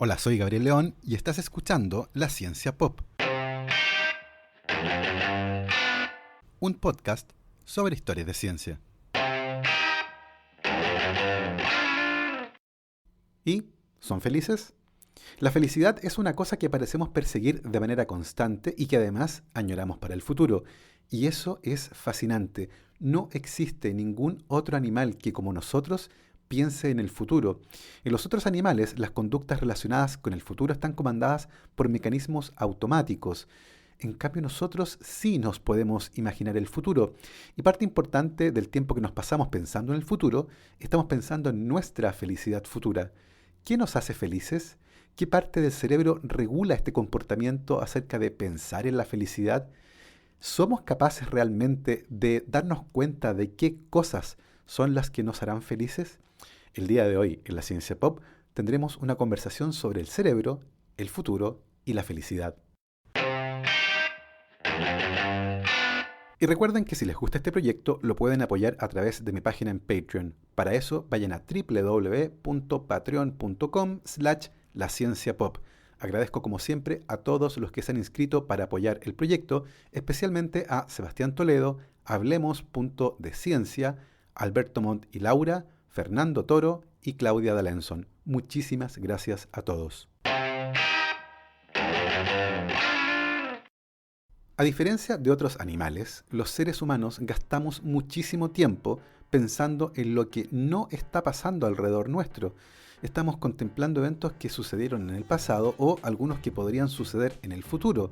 Hola, soy Gabriel León y estás escuchando La Ciencia Pop, un podcast sobre historias de ciencia. ¿Y son felices? La felicidad es una cosa que parecemos perseguir de manera constante y que además añoramos para el futuro. Y eso es fascinante. No existe ningún otro animal que, como nosotros, piense en el futuro. En los otros animales, las conductas relacionadas con el futuro están comandadas por mecanismos automáticos. En cambio, nosotros sí nos podemos imaginar el futuro. Y parte importante del tiempo que nos pasamos pensando en el futuro, estamos pensando en nuestra felicidad futura. ¿Qué nos hace felices? ¿Qué parte del cerebro regula este comportamiento acerca de pensar en la felicidad? ¿Somos capaces realmente de darnos cuenta de qué cosas son las que nos harán felices? El día de hoy, en la Ciencia Pop, tendremos una conversación sobre el cerebro, el futuro y la felicidad. Y recuerden que si les gusta este proyecto, lo pueden apoyar a través de mi página en Patreon. Para eso, vayan a www.patreon.com/lascienciapop. Agradezco como siempre a todos los que se han inscrito para apoyar el proyecto, especialmente a Sebastián Toledo, Hablemos.de Alberto Montt y Laura, Fernando Toro y Claudia D'Alenson. Muchísimas gracias a todos. A diferencia de otros animales, los seres humanos gastamos muchísimo tiempo pensando en lo que no está pasando alrededor nuestro. Estamos contemplando eventos que sucedieron en el pasado o algunos que podrían suceder en el futuro.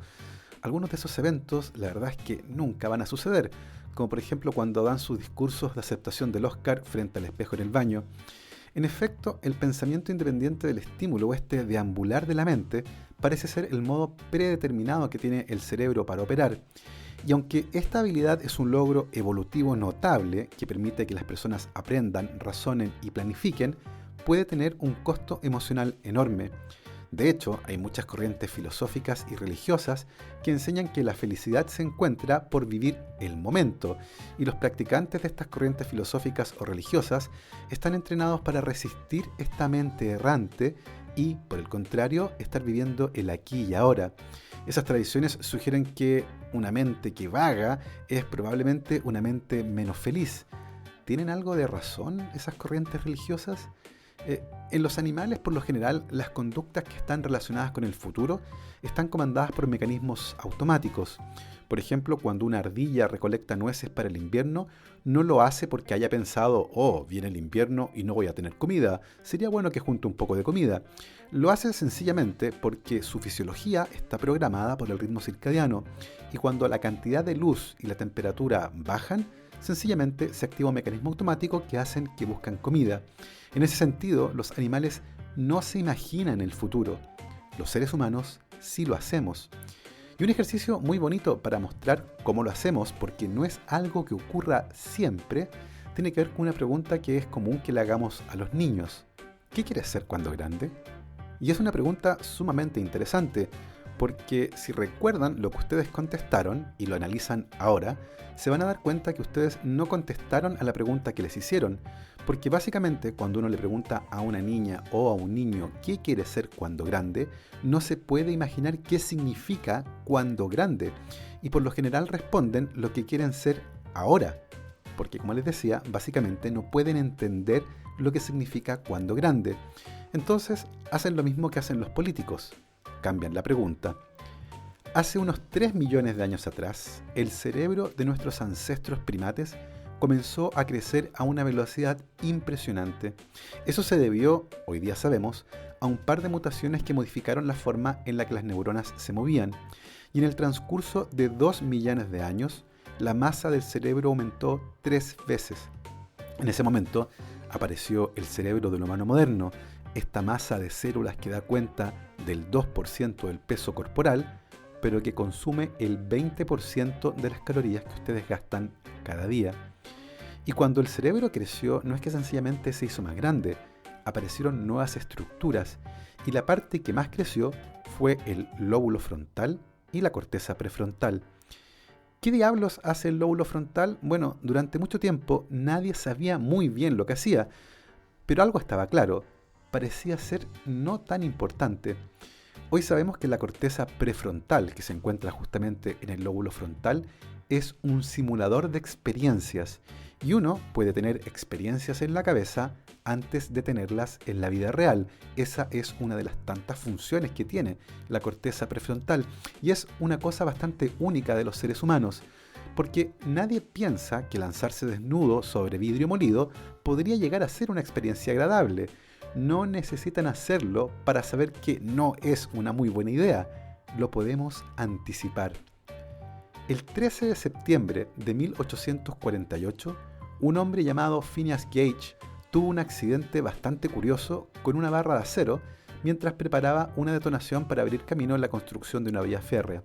Algunos de esos eventos, la verdad es que nunca van a suceder, como por ejemplo cuando dan sus discursos de aceptación del Oscar frente al espejo en el baño. En efecto, el pensamiento independiente del estímulo o este deambular de la mente parece ser el modo predeterminado que tiene el cerebro para operar. Y aunque esta habilidad es un logro evolutivo notable que permite que las personas aprendan, razonen y planifiquen, puede tener un costo emocional enorme. De hecho, hay muchas corrientes filosóficas y religiosas que enseñan que la felicidad se encuentra por vivir el momento, y los practicantes de estas corrientes filosóficas o religiosas están entrenados para resistir esta mente errante y, por el contrario, estar viviendo el aquí y ahora. Esas tradiciones sugieren que una mente que vaga es probablemente una mente menos feliz. ¿Tienen algo de razón esas corrientes religiosas? En los animales, por lo general, las conductas que están relacionadas con el futuro están comandadas por mecanismos automáticos. Por ejemplo, cuando una ardilla recolecta nueces para el invierno, no lo hace porque haya pensado, oh, viene el invierno y no voy a tener comida, sería bueno que junte un poco de comida. Lo hace sencillamente porque su fisiología está programada por el ritmo circadiano, y cuando la cantidad de luz y la temperatura bajan, sencillamente se activa un mecanismo automático que hacen que buscan comida. En ese sentido, los animales no se imaginan el futuro. Los seres humanos sí lo hacemos. Y un ejercicio muy bonito para mostrar cómo lo hacemos, porque no es algo que ocurra siempre, tiene que ver con una pregunta que es común que le hagamos a los niños. ¿Qué quieres ser cuando grande? Y es una pregunta sumamente interesante, porque si recuerdan lo que ustedes contestaron y lo analizan ahora, se van a dar cuenta que ustedes no contestaron a la pregunta que les hicieron, porque básicamente cuando uno le pregunta a una niña o a un niño qué quiere ser cuando grande, no se puede imaginar qué significa cuando grande, y por lo general responden lo que quieren ser ahora, porque como les decía, básicamente no pueden entender lo que significa cuando grande. Entonces hacen lo mismo que hacen los políticos, cambian la pregunta. Hace unos 3 millones de años atrás, el cerebro de nuestros ancestros primates comenzó a crecer a una velocidad impresionante. Eso se debió, hoy día sabemos, a un par de mutaciones que modificaron la forma en la que las neuronas se movían. Y en el transcurso de 2 millones de años, la masa del cerebro aumentó 3 veces. En ese momento apareció el cerebro del humano moderno, esta masa de células que da cuenta del 2% del peso corporal, pero que consume el 20% de las calorías que ustedes gastan cada día. Y cuando el cerebro creció, no es que sencillamente se hizo más grande, aparecieron nuevas estructuras, y la parte que más creció fue el lóbulo frontal y la corteza prefrontal. ¿Qué diablos hace el lóbulo frontal? Bueno, durante mucho tiempo nadie sabía muy bien lo que hacía, pero algo estaba claro: parecía ser no tan importante. Hoy sabemos que la corteza prefrontal, que se encuentra justamente en el lóbulo frontal, es un simulador de experiencias y uno puede tener experiencias en la cabeza antes de tenerlas en la vida real. Esa es una de las tantas funciones que tiene la corteza prefrontal y es una cosa bastante única de los seres humanos, porque nadie piensa que lanzarse desnudo sobre vidrio molido podría llegar a ser una experiencia agradable. No necesitan hacerlo para saber que no es una muy buena idea. Lo podemos anticipar. El 13 de septiembre de 1848, un hombre llamado Phineas Gage tuvo un accidente bastante curioso con una barra de acero mientras preparaba una detonación para abrir camino en la construcción de una vía férrea.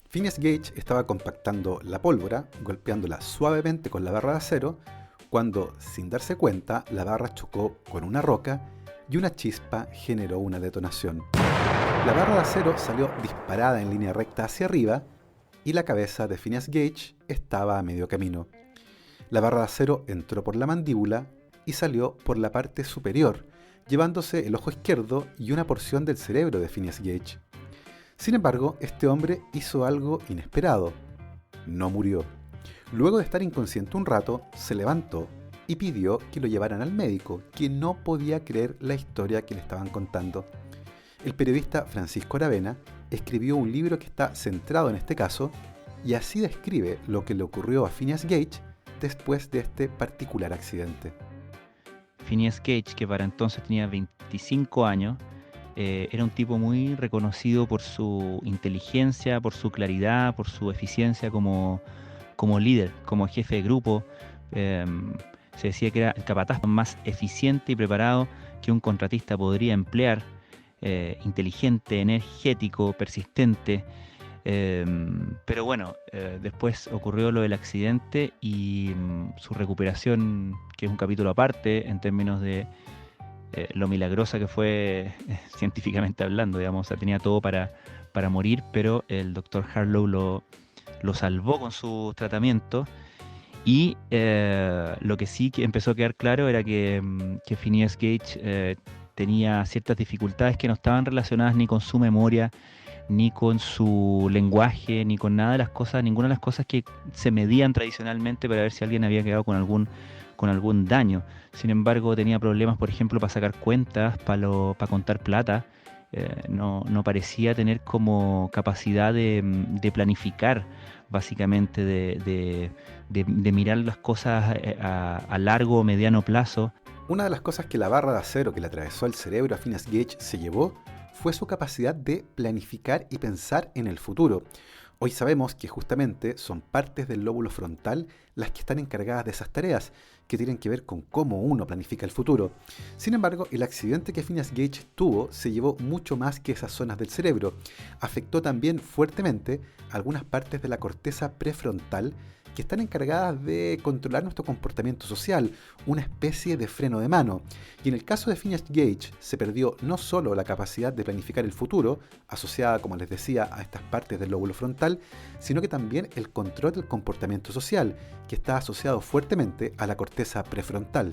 Phineas Gage estaba compactando la pólvora, golpeándola suavemente con la barra de acero, cuando, sin darse cuenta, la barra chocó con una roca y una chispa generó una detonación. La barra de acero salió disparada en línea recta hacia arriba y la cabeza de Phineas Gage estaba a medio camino. La barra de acero entró por la mandíbula y salió por la parte superior, llevándose el ojo izquierdo y una porción del cerebro de Phineas Gage. Sin embargo, este hombre hizo algo inesperado. No murió. Luego de estar inconsciente un rato, se levantó y pidió que lo llevaran al médico, que no podía creer la historia que le estaban contando. El periodista Francisco Aravena escribió un libro que está centrado en este caso y así describe lo que le ocurrió a Phineas Gage después de este particular accidente. Phineas Gage, que para entonces tenía 25 años, era un tipo muy reconocido por su inteligencia, por su claridad, por su eficiencia como líder, como jefe de grupo. Se decía que era el capataz más eficiente y preparado que un contratista podría emplear, inteligente, energético, persistente. Pero bueno, después ocurrió lo del accidente y su recuperación, que es un capítulo aparte en términos de lo milagrosa que fue científicamente hablando, digamos. O sea, tenía todo para morir, pero el doctor Harlow lo salvó con su tratamiento. Y lo que sí que empezó a quedar claro era que Phineas Gage tenía ciertas dificultades que no estaban relacionadas ni con su memoria, ni con su lenguaje, ni con nada de las cosas, ninguna de las cosas que se medían tradicionalmente para ver si alguien había quedado con algún daño. Sin embargo, tenía problemas, por ejemplo, para sacar cuentas, para contar plata. No parecía tener como capacidad de planificar, básicamente, de mirar las cosas a largo o mediano plazo. Una de las cosas que la barra de acero que le atravesó el cerebro a Phineas Gage se llevó fue su capacidad de planificar y pensar en el futuro. Hoy sabemos que justamente son partes del lóbulo frontal las que están encargadas de esas tareas, que tienen que ver con cómo uno planifica el futuro. Sin embargo, el accidente que Phineas Gage tuvo se llevó mucho más que esas zonas del cerebro. Afectó también fuertemente algunas partes de la corteza prefrontal que están encargadas de controlar nuestro comportamiento social, una especie de freno de mano. Y en el caso de Phineas Gage se perdió no solo la capacidad de planificar el futuro, asociada, como les decía, a estas partes del lóbulo frontal, sino que también el control del comportamiento social, que está asociado fuertemente a la corteza prefrontal.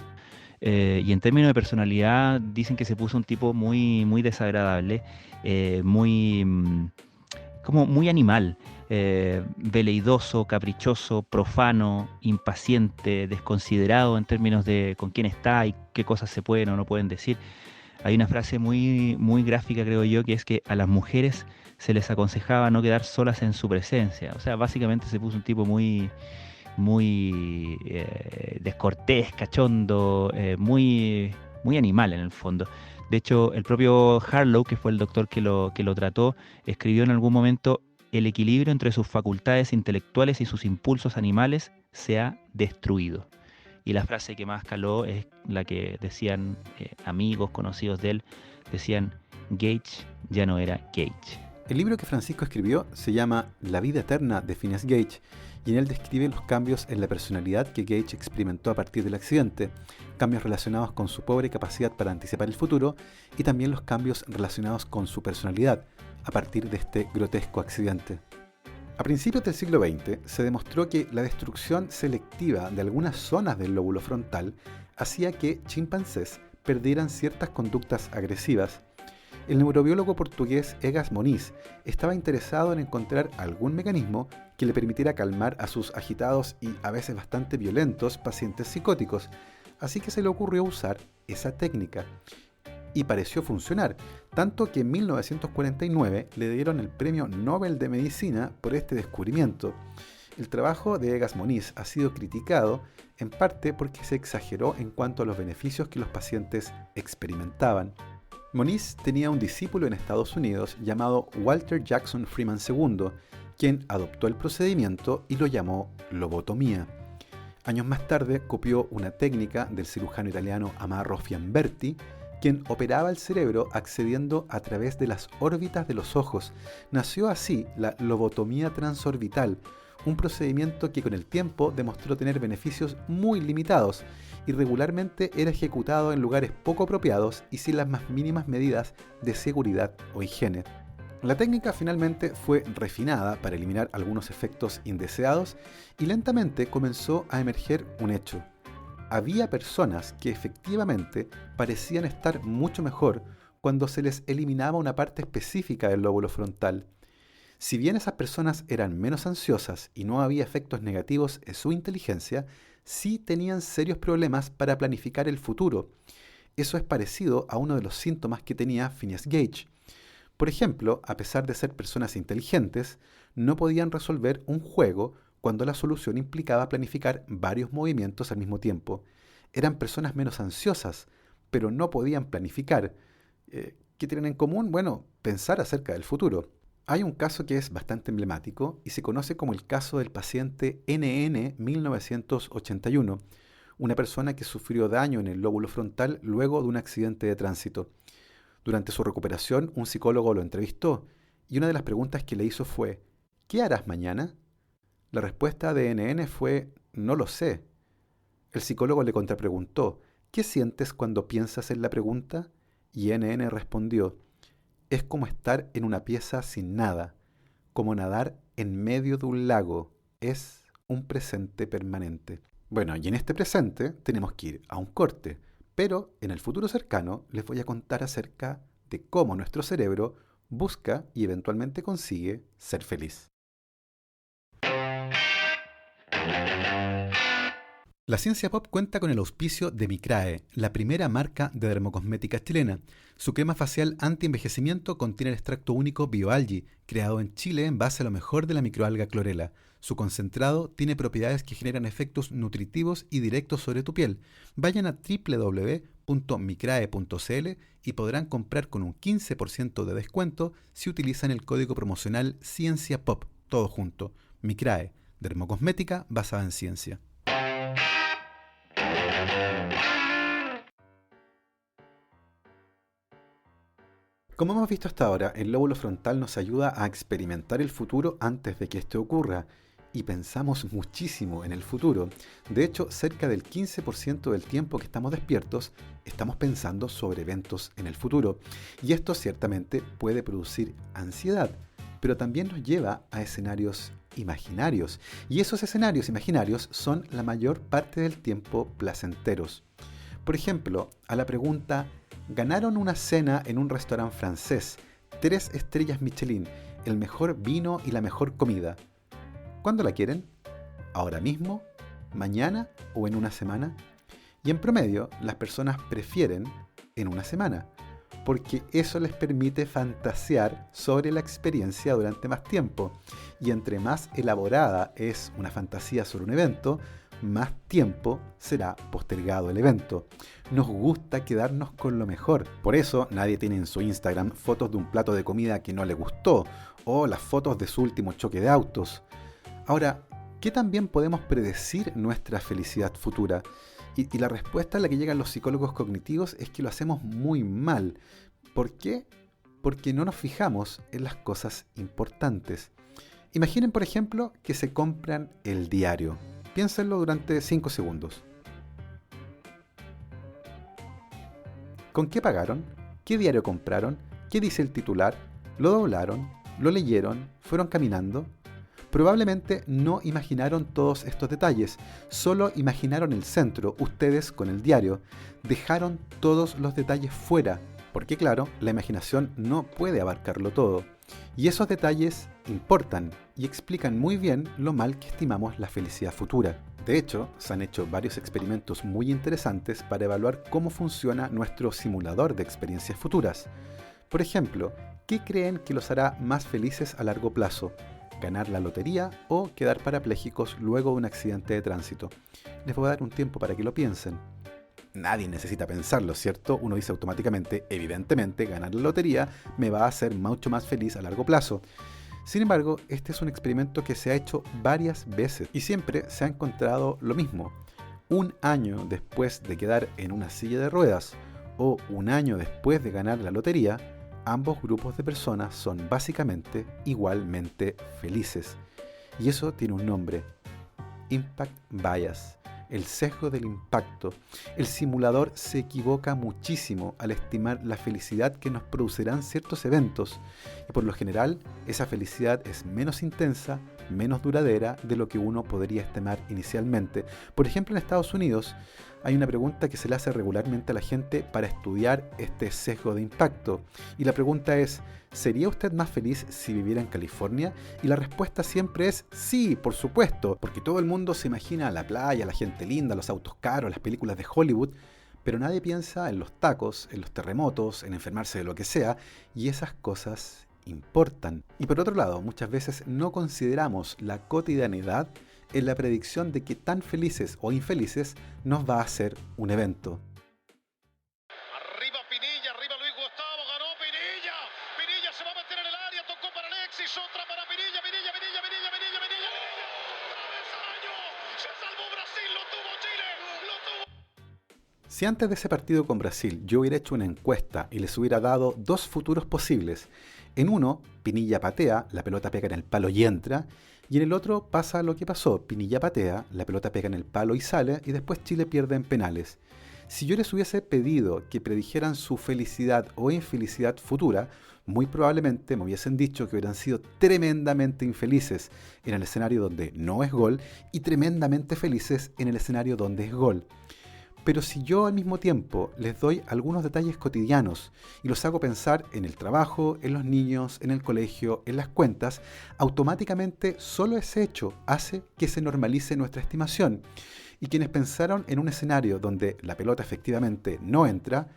Y en términos de personalidad, dicen que se puso un tipo muy, muy desagradable, como muy animal, veleidoso, caprichoso, profano, impaciente, desconsiderado en términos de con quién está y qué cosas se pueden o no pueden decir. Hay una frase muy, muy gráfica, creo yo, que es que a las mujeres se les aconsejaba no quedar solas en su presencia. O sea, básicamente se puso un tipo muy, muy descortés, cachondo, muy, muy animal en el fondo. De hecho, el propio Harlow, que fue el doctor que lo trató, escribió en algún momento: el equilibrio entre sus facultades intelectuales y sus impulsos animales se ha destruido. Y la frase que más caló es la que decían amigos, conocidos de él, decían: Gage ya no era Gage. El libro que Francisco escribió se llama La vida eterna de Phineas Gage, y en él describe los cambios en la personalidad que Gage experimentó a partir del accidente, cambios relacionados con su pobre capacidad para anticipar el futuro y también los cambios relacionados con su personalidad a partir de este grotesco accidente. A principios del siglo XX se demostró que la destrucción selectiva de algunas zonas del lóbulo frontal hacía que chimpancés perdieran ciertas conductas agresivas. El neurobiólogo portugués Egas Moniz estaba interesado en encontrar algún mecanismo que le permitiera calmar a sus agitados y a veces bastante violentos pacientes psicóticos, así que se le ocurrió usar esa técnica. Y pareció funcionar, tanto que en 1949 le dieron el Premio Nobel de Medicina por este descubrimiento. El trabajo de Egas Moniz ha sido criticado en parte porque se exageró en cuanto a los beneficios que los pacientes experimentaban. Moniz tenía un discípulo en Estados Unidos llamado Walter Jackson Freeman II, quien adoptó el procedimiento y lo llamó lobotomía. Años más tarde copió una técnica del cirujano italiano Amarro Fiamberti, quien operaba el cerebro accediendo a través de las órbitas de los ojos. Nació así la lobotomía transorbital, un procedimiento que con el tiempo demostró tener beneficios muy limitados y regularmente era ejecutado en lugares poco apropiados y sin las más mínimas medidas de seguridad o higiene. La técnica finalmente fue refinada para eliminar algunos efectos indeseados y lentamente comenzó a emerger un hecho. Había personas que efectivamente parecían estar mucho mejor cuando se les eliminaba una parte específica del lóbulo frontal. Si bien esas personas eran menos ansiosas y no había efectos negativos en su inteligencia, sí tenían serios problemas para planificar el futuro. Eso es parecido a uno de los síntomas que tenía Phineas Gage. Por ejemplo, a pesar de ser personas inteligentes, no podían resolver un juego cuando la solución implicaba planificar varios movimientos al mismo tiempo. Eran personas menos ansiosas, pero no podían planificar. ¿Qué tienen en común? Bueno, pensar acerca del futuro. Hay un caso que es bastante emblemático y se conoce como el caso del paciente NN 1981, una persona que sufrió daño en el lóbulo frontal luego de un accidente de tránsito. Durante su recuperación, un psicólogo lo entrevistó y una de las preguntas que le hizo fue: ¿qué harás mañana? La respuesta de NN fue: no lo sé. El psicólogo le contrapreguntó: ¿qué sientes cuando piensas en la pregunta? Y NN respondió: es como estar en una pieza sin nada, como nadar en medio de un lago, es un presente permanente. Bueno, y en este presente tenemos que ir a un corte, pero en el futuro cercano les voy a contar acerca de cómo nuestro cerebro busca y eventualmente consigue ser feliz. La Ciencia Pop cuenta con el auspicio de Micrae, la primera marca de dermocosmética chilena. Su crema facial anti-envejecimiento contiene el extracto único BioAlgae, creado en Chile en base a lo mejor de la microalga clorela. Su concentrado tiene propiedades que generan efectos nutritivos y directos sobre tu piel. Vayan a www.micrae.cl y podrán comprar con un 15% de descuento si utilizan el código promocional CienciaPop, todo junto. Micrae, dermocosmética basada en ciencia. Como hemos visto hasta ahora, el lóbulo frontal nos ayuda a experimentar el futuro antes de que este ocurra, y pensamos muchísimo en el futuro. De hecho, cerca del 15% del tiempo que estamos despiertos, estamos pensando sobre eventos en el futuro, y esto ciertamente puede producir ansiedad, pero también nos lleva a escenarios imaginarios, y esos escenarios imaginarios son la mayor parte del tiempo placenteros. Por ejemplo, a la pregunta: ganaron una cena en un restaurante francés, 3 estrellas Michelin, el mejor vino y la mejor comida. ¿Cuándo la quieren? ¿Ahora mismo? ¿Mañana o en una semana? Y en promedio, las personas prefieren en una semana, porque eso les permite fantasear sobre la experiencia durante más tiempo. Y entre más elaborada es una fantasía sobre un evento, más tiempo será postergado el evento. Nos gusta quedarnos con lo mejor. Por eso nadie tiene en su Instagram fotos de un plato de comida que no le gustó o las fotos de su último choque de autos. Ahora, ¿qué también podemos predecir nuestra felicidad futura? Y la respuesta a la que llegan los psicólogos cognitivos es que lo hacemos muy mal. ¿Por qué? Porque no nos fijamos en las cosas importantes. Imaginen, por ejemplo, que se compran el diario. Piénsenlo durante 5 segundos. ¿Con qué pagaron? ¿Qué diario compraron? ¿Qué dice el titular? ¿Lo doblaron? ¿Lo leyeron? ¿Fueron caminando? Probablemente no imaginaron todos estos detalles, solo imaginaron el centro, ustedes con el diario. Dejaron todos los detalles fuera, porque claro, la imaginación no puede abarcarlo todo. Y esos detalles importan y explican muy bien lo mal que estimamos la felicidad futura. De hecho, se han hecho varios experimentos muy interesantes para evaluar cómo funciona nuestro simulador de experiencias futuras. Por ejemplo, ¿qué creen que los hará más felices a largo plazo? ¿Ganar la lotería o quedar parapléjicos luego de un accidente de tránsito? Les voy a dar un tiempo para que lo piensen. Nadie necesita pensarlo, ¿cierto? Uno dice automáticamente, evidentemente, ganar la lotería me va a hacer mucho más feliz a largo plazo. Sin embargo, este es un experimento que se ha hecho varias veces y siempre se ha encontrado lo mismo. Un año después de quedar en una silla de ruedas o un año después de ganar la lotería, ambos grupos de personas son básicamente igualmente felices. Y eso tiene un nombre: Impact Bias. El sesgo del impacto. El simulador se equivoca muchísimo al estimar la felicidad que nos producirán ciertos eventos, y por lo general esa felicidad es menos intensa, menos duradera de lo que uno podría estimar inicialmente. Por ejemplo, en Estados Unidos hay una pregunta que se le hace regularmente a la gente para estudiar este sesgo de impacto, y la pregunta es: ¿sería usted más feliz si viviera en California? Y la respuesta siempre es sí, por supuesto, porque todo el mundo se imagina la playa, la gente linda, los autos caros, las películas de Hollywood, pero nadie piensa en los tacos, en los terremotos, en enfermarse de lo que sea, y esas cosas importan. Y por otro lado, muchas veces no consideramos la cotidianidad en la predicción de qué tan felices o infelices nos va a hacer un evento. Si antes de ese partido con Brasil yo hubiera hecho una encuesta y les hubiera dado dos futuros posibles, en uno Pinilla patea, la pelota pega en el palo y entra, y en el otro pasa lo que pasó: Pinilla patea, la pelota pega en el palo y sale, y después Chile pierde en penales. Si yo les hubiese pedido que predijeran su felicidad o infelicidad futura, muy probablemente me hubiesen dicho que hubieran sido tremendamente infelices en el escenario donde no es gol y tremendamente felices en el escenario donde es gol. Pero si yo al mismo tiempo les doy algunos detalles cotidianos y los hago pensar en el trabajo, en los niños, en el colegio, en las cuentas, automáticamente solo ese hecho hace que se normalice nuestra estimación. Y quienes pensaron en un escenario donde la pelota efectivamente no entra,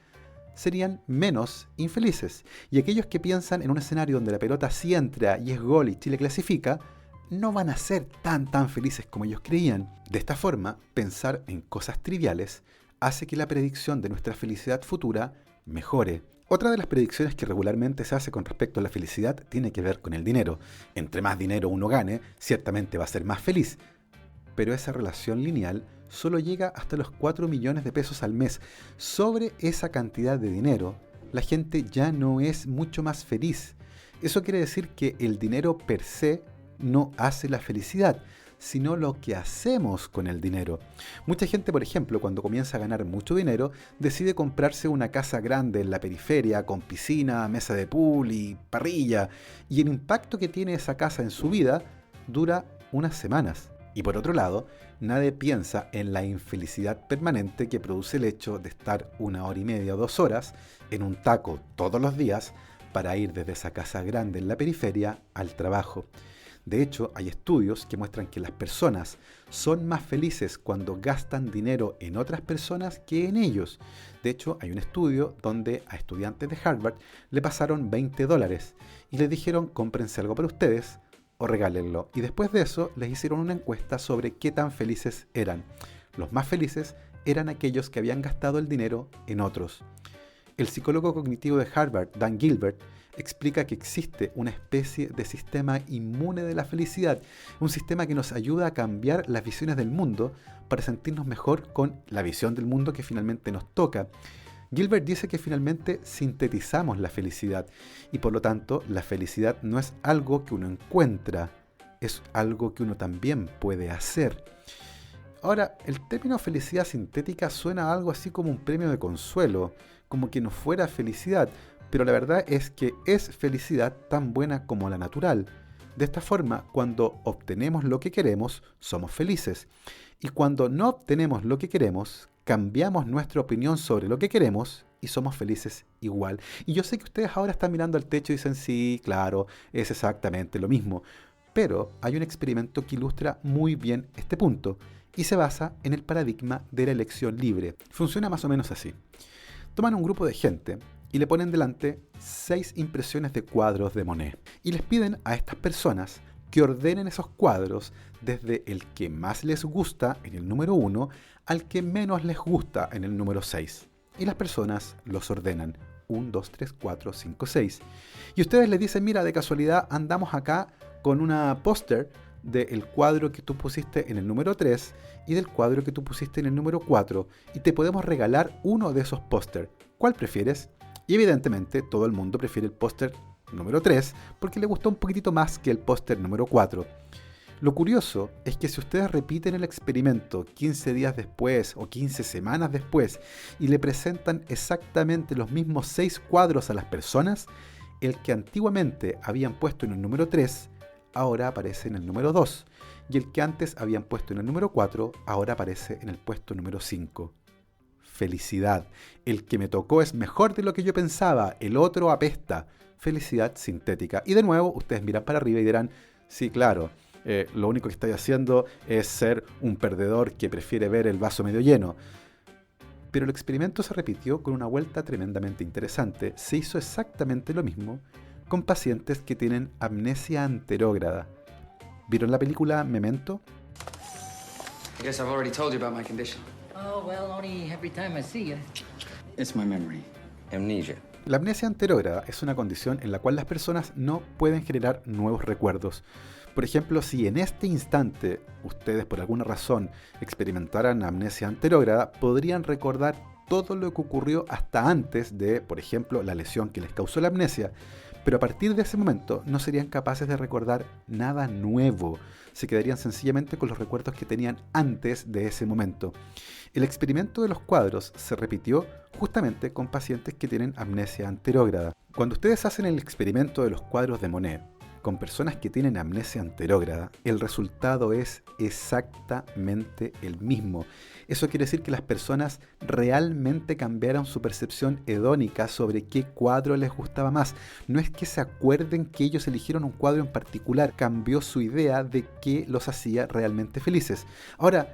serían menos infelices. Y aquellos que piensan en un escenario donde la pelota sí entra y es gol y Chile clasifica, no van a ser tan felices como ellos creían. De esta forma, pensar en cosas triviales hace que la predicción de nuestra felicidad futura mejore. Otra de las predicciones que regularmente se hace con respecto a la felicidad tiene que ver con el dinero. Entre más dinero uno gane, ciertamente va a ser más feliz. Pero esa relación lineal solo llega hasta los 4 millones de pesos al mes. Sobre esa cantidad de dinero, la gente ya no es mucho más feliz. Eso quiere decir que el dinero per se no hace la felicidad, sino lo que hacemos con el dinero. Mucha gente, por ejemplo, cuando comienza a ganar mucho dinero, decide comprarse una casa grande en la periferia, con piscina, mesa de pool y parrilla, y el impacto que tiene esa casa en su vida dura unas semanas. Y por otro lado, nadie piensa en la infelicidad permanente que produce el hecho de estar 1 hora y media o 2 horas en un taco todos los días para ir desde esa casa grande en la periferia al trabajo. De hecho, hay estudios que muestran que las personas son más felices cuando gastan dinero en otras personas que en ellos. De hecho, hay un estudio donde a estudiantes de Harvard le pasaron $20 y les dijeron: cómprense algo para ustedes o regálenlo. Y después de eso les hicieron una encuesta sobre qué tan felices eran. Los más felices eran aquellos que habían gastado el dinero en otros. El psicólogo cognitivo de Harvard, Dan Gilbert, explica que existe una especie de sistema inmune de la felicidad, un sistema que nos ayuda a cambiar las visiones del mundo para sentirnos mejor con la visión del mundo que finalmente nos toca. Gilbert dice que finalmente sintetizamos la felicidad y por lo tanto la felicidad no es algo que uno encuentra, es algo que uno también puede hacer. Ahora, el término felicidad sintética suena a algo así como un premio de consuelo, como que no fuera felicidad, pero la verdad es que es felicidad tan buena como la natural. De esta forma, cuando obtenemos lo que queremos, somos felices. Y cuando no obtenemos lo que queremos, cambiamos nuestra opinión sobre lo que queremos y somos felices igual. Y yo sé que ustedes ahora están mirando al techo y dicen, sí, claro, es exactamente lo mismo. Pero hay un experimento que ilustra muy bien este punto y se basa en el paradigma de la elección libre. Funciona más o menos así. Toman un grupo de gente y le ponen delante 6 impresiones de cuadros de Monet. Y les piden a estas personas que ordenen esos cuadros desde el que más les gusta en el número 1 al que menos les gusta en el número 6. Y las personas los ordenan 1, 2, 3, 4, 5, 6. Y ustedes les dicen, mira, de casualidad andamos acá con una póster del cuadro que tú pusiste en el número 3 y del cuadro que tú pusiste en el número 4 y te podemos regalar uno de esos póster. ¿Cuál prefieres? Y evidentemente todo el mundo prefiere el póster número 3 porque le gustó un poquitito más que el póster número 4. Lo curioso es que si ustedes repiten el experimento 15 días después o 15 semanas después y le presentan exactamente los mismos 6 cuadros a las personas, el que antiguamente habían puesto en el número 3 ahora aparece en el número 2 y el que antes habían puesto en el número 4 ahora aparece en el puesto número 5. Felicidad. El que me tocó es mejor de lo que yo pensaba, el otro apesta. Felicidad sintética. Y de nuevo, ustedes miran para arriba y dirán, sí, claro, lo único que estoy haciendo es ser un perdedor que prefiere ver el vaso medio lleno. Pero el experimento se repitió con una vuelta tremendamente interesante. Se hizo exactamente lo mismo con pacientes que tienen amnesia anterógrada. ¿Vieron la película Memento? I guess I've already told you about my condition. Oh, well, only every time I see you. It's my memory. Amnesia. La amnesia anterógrada es una condición en la cual las personas no pueden generar nuevos recuerdos. Por ejemplo, si en este instante ustedes por alguna razón experimentaran amnesia anterógrada, podrían recordar todo lo que ocurrió hasta antes de, por ejemplo, la lesión que les causó la amnesia. Pero a partir de ese momento no serían capaces de recordar nada nuevo. Se quedarían sencillamente con los recuerdos que tenían antes de ese momento. El experimento de los cuadros se repitió justamente con pacientes que tienen amnesia anterógrada. Cuando ustedes hacen el experimento de los cuadros de Monet con personas que tienen amnesia anterógrada, el resultado es exactamente el mismo. Eso quiere decir que las personas realmente cambiaron su percepción hedónica sobre qué cuadro les gustaba más. No es que se acuerden que ellos eligieron un cuadro en particular, cambió su idea de qué los hacía realmente felices. Ahora,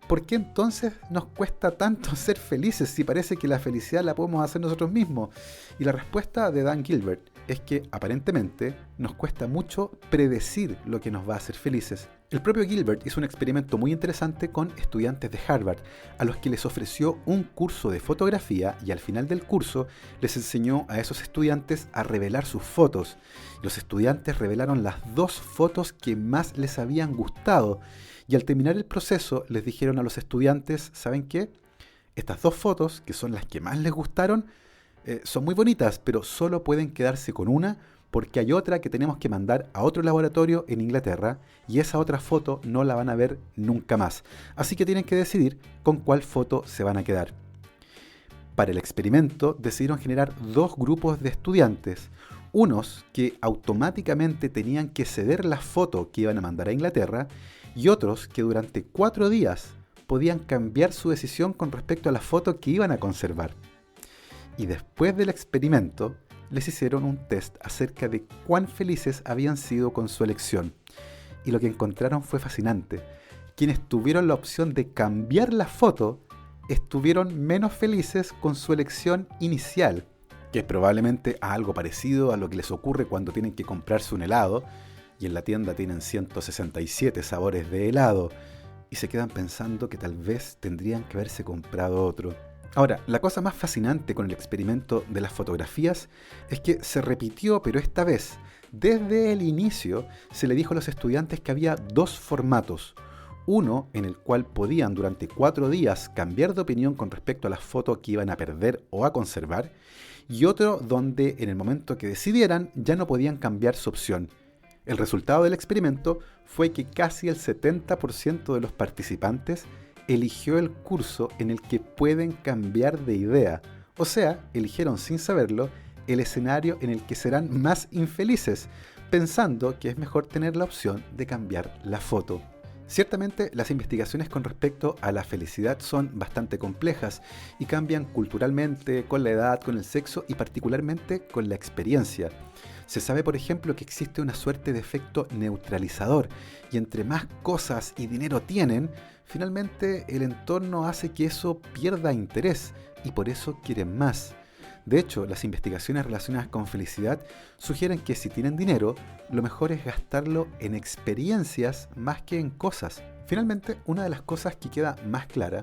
¿por qué entonces nos cuesta tanto ser felices si parece que la felicidad la podemos hacer nosotros mismos? Y la respuesta de Dan Gilbert es que aparentemente nos cuesta mucho predecir lo que nos va a hacer felices. El propio Gilbert hizo un experimento muy interesante con estudiantes de Harvard, a los que les ofreció un curso de fotografía y al final del curso les enseñó a esos estudiantes a revelar sus fotos. Los estudiantes revelaron las 2 fotos que más les habían gustado y al terminar el proceso les dijeron a los estudiantes, ¿saben qué? Estas 2 fotos, que son las que más les gustaron, son muy bonitas, pero solo pueden quedarse con una porque hay otra que tenemos que mandar a otro laboratorio en Inglaterra y esa otra foto no la van a ver nunca más. Así que tienen que decidir con cuál foto se van a quedar. Para el experimento decidieron generar 2 grupos de estudiantes. Unos que automáticamente tenían que ceder la foto que iban a mandar a Inglaterra y otros que durante 4 días podían cambiar su decisión con respecto a la foto que iban a conservar. Y después del experimento, les hicieron un test acerca de cuán felices habían sido con su elección. Y lo que encontraron fue fascinante. Quienes tuvieron la opción de cambiar la foto, estuvieron menos felices con su elección inicial, que es probablemente algo parecido a lo que les ocurre cuando tienen que comprarse un helado, y en la tienda tienen 167 sabores de helado, y se quedan pensando que tal vez tendrían que haberse comprado otro. Ahora, la cosa más fascinante con el experimento de las fotografías es que se repitió, pero esta vez, desde el inicio, se le dijo a los estudiantes que había 2 formatos. Uno en el cual podían durante 4 días cambiar de opinión con respecto a las fotos que iban a perder o a conservar, y otro donde en el momento que decidieran ya no podían cambiar su opción. El resultado del experimento fue que casi el 70% de los participantes eligió el curso en el que pueden cambiar de idea, o sea, eligieron sin saberlo el escenario en el que serán más infelices, pensando que es mejor tener la opción de cambiar la foto. Ciertamente, las investigaciones con respecto a la felicidad son bastante complejas y cambian culturalmente, con la edad, con el sexo y particularmente con la experiencia. Se sabe, por ejemplo, que existe una suerte de efecto neutralizador y entre más cosas y dinero tienen, finalmente el entorno hace que eso pierda interés y por eso quieren más. De hecho, las investigaciones relacionadas con felicidad sugieren que si tienen dinero, lo mejor es gastarlo en experiencias más que en cosas. Finalmente, una de las cosas que queda más clara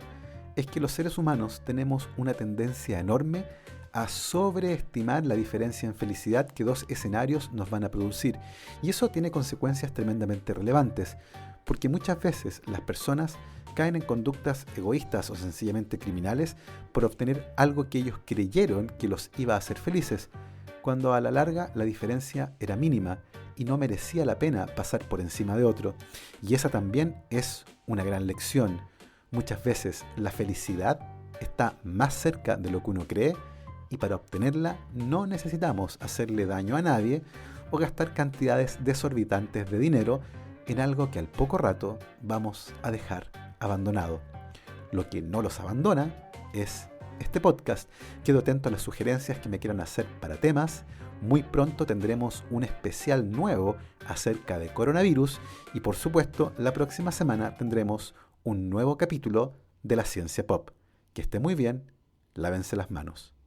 es que los seres humanos tenemos una tendencia enorme a sobreestimar la diferencia en felicidad que dos escenarios nos van a producir. Y eso tiene consecuencias tremendamente relevantes, porque muchas veces las personas caen en conductas egoístas o sencillamente criminales por obtener algo que ellos creyeron que los iba a hacer felices, cuando a la larga la diferencia era mínima y no merecía la pena pasar por encima de otro. Y esa también es una gran lección. Muchas veces la felicidad está más cerca de lo que uno cree y para obtenerla no necesitamos hacerle daño a nadie o gastar cantidades desorbitantes de dinero en algo que al poco rato vamos a dejar abandonado. Lo que no los abandona es este podcast. Quedo atento a las sugerencias que me quieran hacer para temas. Muy pronto tendremos un especial nuevo acerca de coronavirus y por supuesto la próxima semana tendremos un nuevo capítulo de la ciencia pop. Que esté muy bien, lávense las manos.